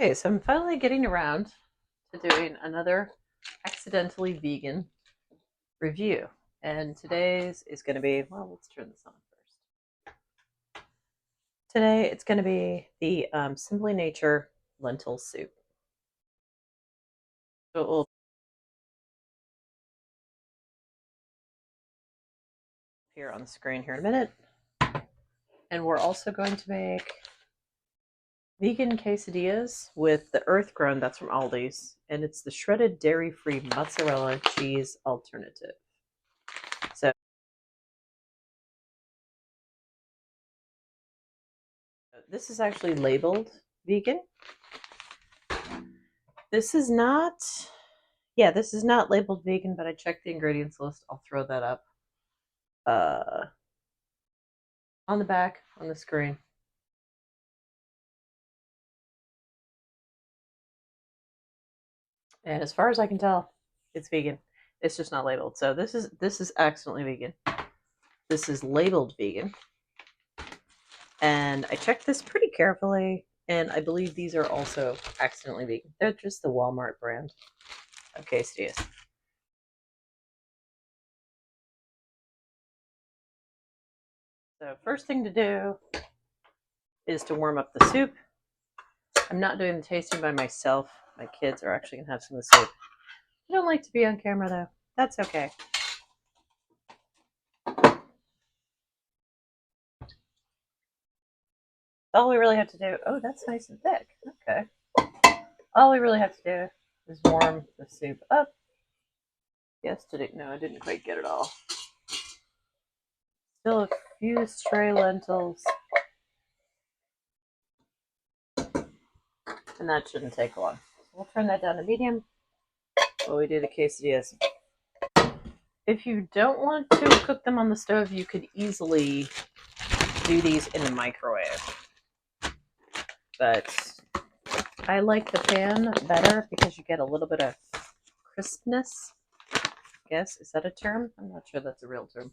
Okay, so I'm finally getting around to doing another accidentally vegan review. And today's is going to be, well, let's turn this on first. Today it's going to be the Simply Nature lentil soup. So it will appear on the screen here in a minute. And we're also going to make vegan quesadillas with the Earth Grown, that's from Aldi's, and it's the shredded dairy-free mozzarella cheese alternative. So this is actually labeled vegan. This is not, yeah, this is not labeled vegan, but I checked the ingredients list. I'll throw that up on the back on the screen. And as far as I can tell, it's vegan. It's just not labeled. So this is accidentally vegan. This is labeled vegan. And I checked this pretty carefully, and I believe these are also accidentally vegan. They're just the Walmart brand of quesadillas. So first thing to do is to warm up the soup. I'm not doing the tasting by myself. My kids are actually going to have some of the soup. I don't like to be on camera, though. That's okay. All we really have to do... Oh, that's nice and thick. Okay. All we really have to do is warm the soup up. Yes, no, I didn't quite get it all. Still a few stray lentils. And that shouldn't take long. We'll turn that down to medium while we do the quesadillas. If you don't want to cook them on the stove, you could easily do these in the microwave. But I like the pan better because you get a little bit of crispness. I guess, is that a term? I'm not sure that's a real term.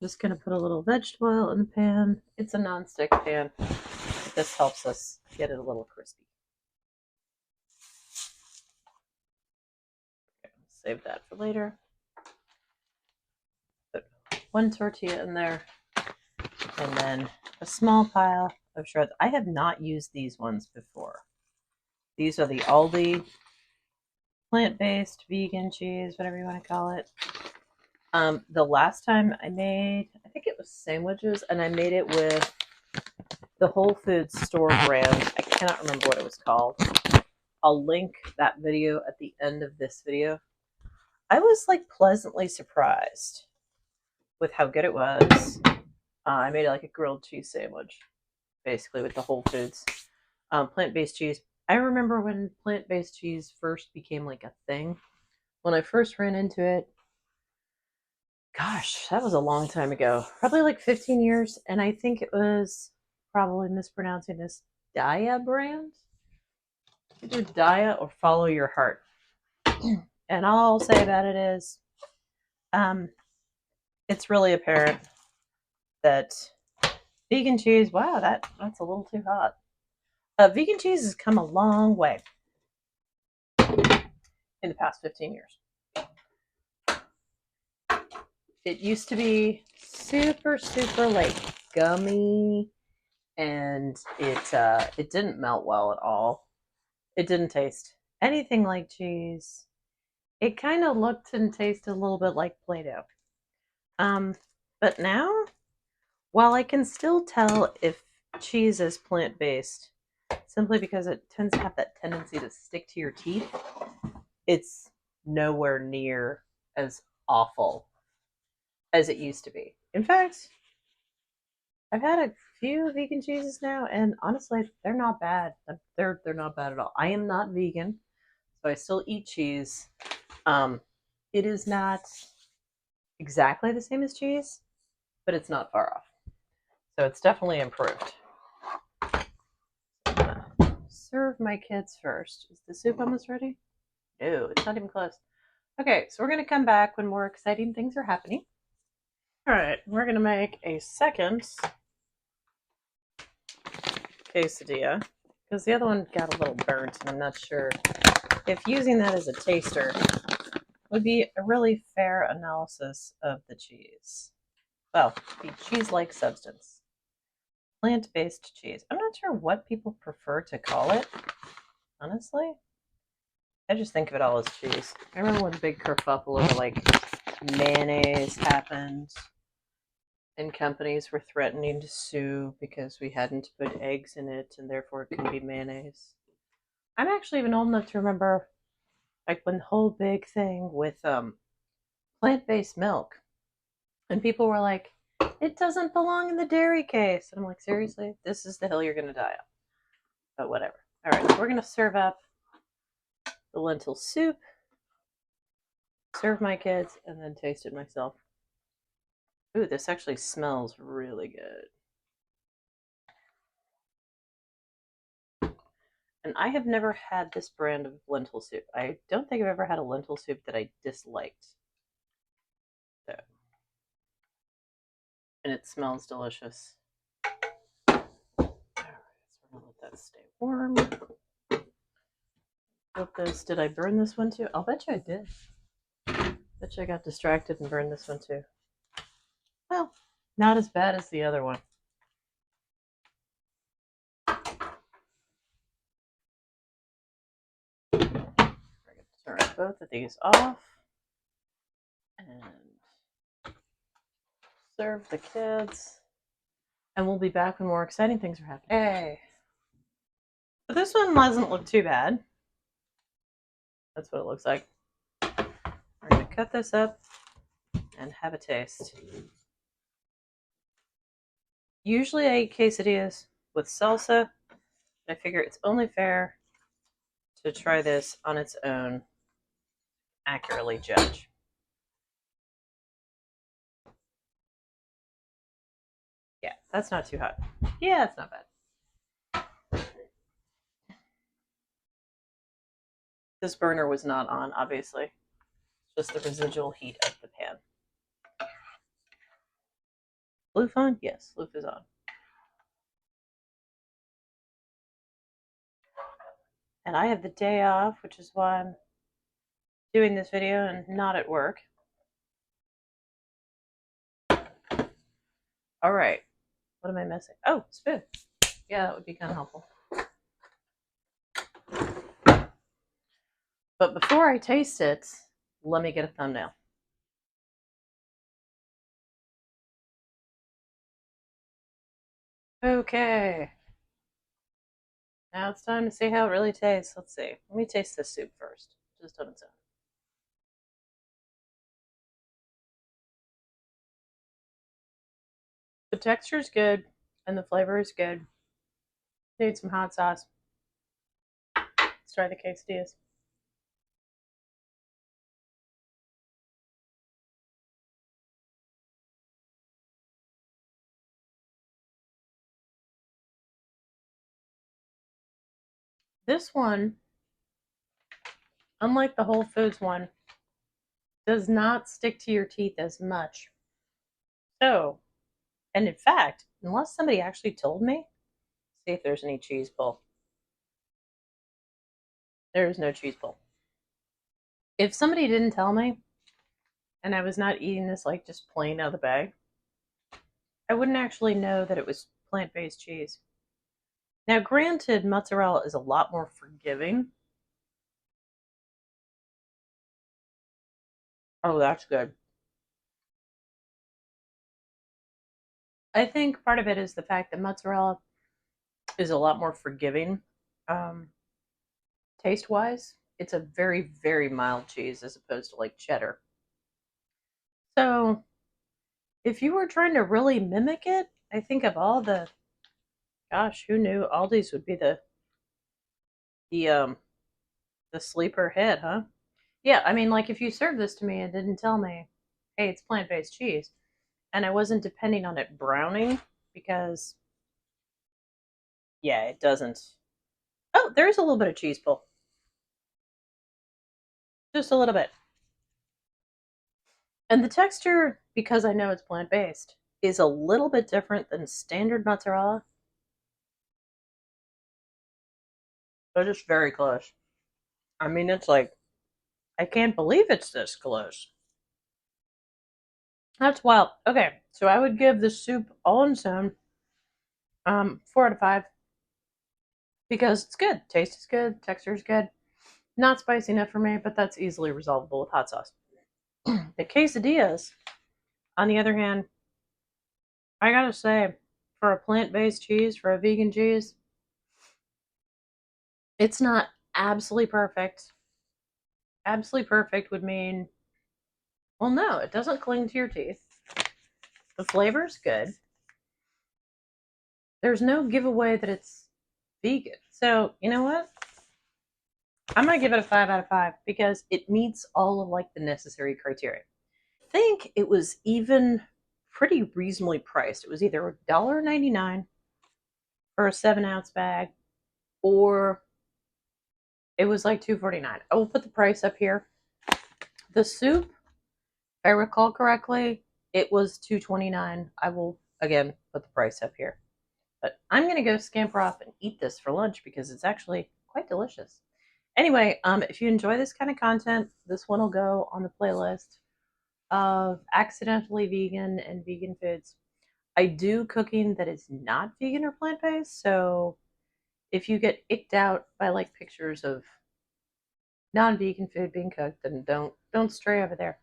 Just going to put a little vegetable oil in the pan. It's a non-stick pan. This helps us get it a little crispy. Okay, save that for later. Put one tortilla in there, and then a small pile of shreds. I have not used these ones before. These are the Aldi plant-based vegan cheese, whatever you want to call it. The last time I made, I think it was sandwiches, and I made it with the Whole Foods store brand. I cannot remember what it was called. I'll link that video at the end of this video. I was like pleasantly surprised with how good it was. I made it like a grilled cheese sandwich, basically, with the Whole Foods plant-based cheese. I remember when plant-based cheese first became like a thing. When I first ran into it, gosh, that was a long time ago. Probably like 15 years. And I think it was, probably mispronouncing this, Daya brand. Either Daya or Follow Your Heart. And all I'll say about it is, it's really apparent that vegan cheese, wow, that's a little too hot. Vegan cheese has come a long way in the past 15 years. It used to be super, super like gummy, and it didn't melt well at all. It didn't taste anything like cheese. It kind of looked and tasted a little bit like Play-Doh. But now, while I can still tell if cheese is plant-based, simply because it tends to have that tendency to stick to your teeth, it's nowhere near as awful as it used to be. In fact, I've had a few vegan cheeses now, and honestly, they're not bad. They're not bad at all. I am not vegan, so I still eat cheese. It is not exactly the same as cheese, but it's not far off. So it's definitely improved. I'm gonna serve my kids first. Is the soup almost ready? No, it's not even close. Okay, so we're going to come back when more exciting things are happening. All right, we're going to make a second quesadilla because the other one got a little burnt, and I'm not sure if using that as a taster would be a really fair analysis of the cheese. Well, the cheese-like substance. Plant-based cheese. I'm not sure what people prefer to call it, honestly. I just think of it all as cheese. I remember when the big kerfuffle over like mayonnaise happened, and companies were threatening to sue because we hadn't put eggs in it, and therefore it couldn't be mayonnaise. I'm actually even old enough to remember, like, when the whole big thing with plant-based milk, and people were like, "It doesn't belong in the dairy case," and I'm like, seriously, this is the hill you're gonna die on. But whatever. All right, so we're gonna serve up the lentil soup, serve my kids, and then taste it myself. Ooh, this actually smells really good. And I have never had this brand of lentil soup. I don't think I've ever had a lentil soup that I disliked. So, and it smells delicious. All right, so we're gonna let that stay warm. Flip this. Did I burn this one too? I'll bet you I did. Bet you I got distracted and burned this one too. Well, not as bad as the other one. We're going to turn both of these off and serve the kids. And we'll be back when more exciting things are happening. Hey. But this one doesn't look too bad. That's what it looks like. We're going to cut this up and have a taste. Usually I eat quesadillas with salsa. I figure it's only fair to try this on its own, accurately judge. Yeah, that's not too hot. Yeah, it's not bad. This burner was not on, obviously. Just the residual heat of the pan. Loof on? Yes, loof is on. And I have the day off, which is why I'm doing this video and not at work. All right. What am I missing? Oh, spoon. Yeah, that would be kind of helpful. But before I taste it, let me get a thumbnail. Okay. Now it's time to see how it really tastes. Let's see. Let me taste this soup first, just on its own. The texture is good, and the flavor is good. Need some hot sauce. Let's try the quesadillas. This one, unlike the Whole Foods one, does not stick to your teeth as much. So, and in fact, unless somebody actually told me, see if there's any cheese pull. There is no cheese pull. If somebody didn't tell me, and I was not eating this like just plain out of the bag, I wouldn't actually know that it was plant-based cheese. Now, granted, mozzarella is a lot more forgiving. Oh, that's good. I think part of it is the fact that mozzarella is a lot more forgiving taste-wise. It's a very, very mild cheese as opposed to like cheddar. So if you were trying to really mimic it, I think of all the, gosh, who knew Aldi's would be the sleeper hit, huh? Yeah, I mean, like if you served this to me and didn't tell me, hey, it's plant-based cheese, and I wasn't depending on it browning, because yeah, it doesn't. Oh, there's a little bit of cheese pull. Just a little bit. And the texture, because I know it's plant-based, is a little bit different than standard mozzarella. but it's very close. I mean, it's like, I can't believe it's this close. That's wild. Okay, so I would give the soup all on its own 4 out of 5 because it's good. Taste is good, texture is good. Not spicy enough for me, but that's easily resolvable with hot sauce. The quesadillas, on the other hand, I gotta say, for a plant-based cheese, for a vegan cheese, it's not absolutely perfect. Absolutely perfect would mean, well, no, it doesn't cling to your teeth. The flavor's good. There's no giveaway that it's vegan. So, you know what? I'm gonna give it a 5 out of 5 because it meets all of like the necessary criteria. I think it was even pretty reasonably priced. It was either $1.99 for a 7 ounce bag, or it was like $2.49. I will put the price up here. The soup, if I recall correctly, it was $2.29. I will again put the price up here. But I'm gonna go scamper off and eat this for lunch because it's actually quite delicious. Anyway, if you enjoy this kind of content, this one will go on the playlist of accidentally vegan and vegan foods. I do cooking that is not vegan or plant based, so if you get icked out by like pictures of non-vegan food being cooked, then don't stray over there.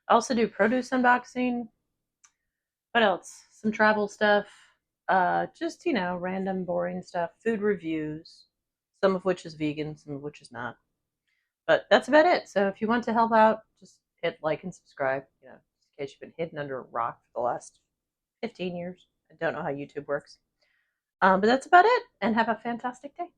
I also do produce unboxing. What else? Some travel stuff. Just random boring stuff. Food reviews, some of which is vegan, some of which is not. But that's about it. So if you want to help out, just hit like and subscribe. Just in case you've been hidden under a rock for the last 15 years. I don't know how YouTube works. But that's about it. And have a fantastic day.